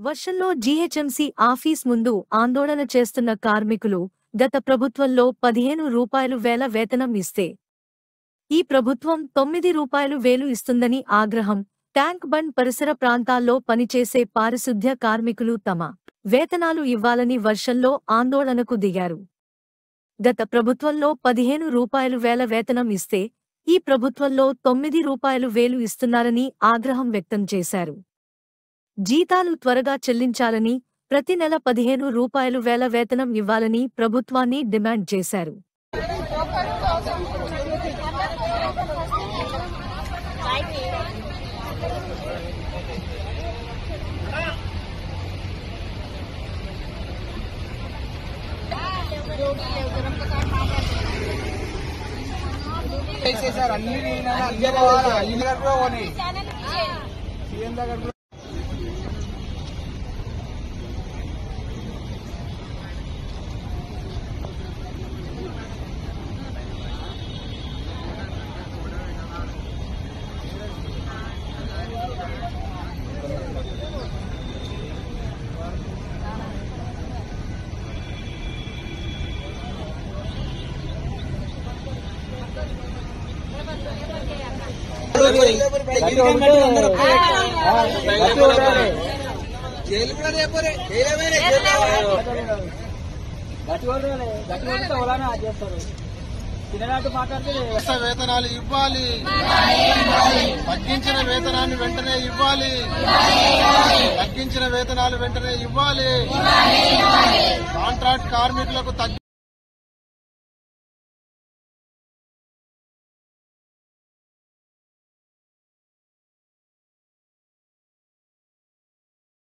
వర్షంలో GHMC office ముందు ఆందోళన చేస్తున్న కార్మికులు గత ప్రభుత్వంలో 15 రూపాయలు వేల వేతనం ఇస్తే ఈ ప్రభుత్వం 9 రూపాయలు వేలు ఇస్తుందని ఆగ్రహం. ట్యాంక్ బండ్ పరిసర ప్రాంతాల్లో పనిచేసే పారిశుద్ధ్య కార్మికులు తమ వేతనాలు ఇవ్వాలని వర్షంలో ఆందోళనకు దిగారు. గత ప్రభుత్వంలో 15 రూపాయలు వేల వేతనం ఇస్తే ఈ ప్రభుత్వంలో 9 రూపాయలు వేలు ఇస్తున్నారని ఆగ్రహం వ్యక్తం చేశారు. జీతాలు త్వరగా చెల్లించాలని, ప్రతి నెల 15 రూపాయలు వేల వేతనం ఇవ్వాలని ప్రభుత్వాన్ని డిమాండ్ చేశారు. వేతనాలు ఇవ్వాలి, తగ్గించిన వేతనాన్ని వెంటనే ఇవ్వాలి, తగ్గించిన వేతనాలు వెంటనే ఇవ్వాలి. కాంట్రాక్ట్ కార్మికులకు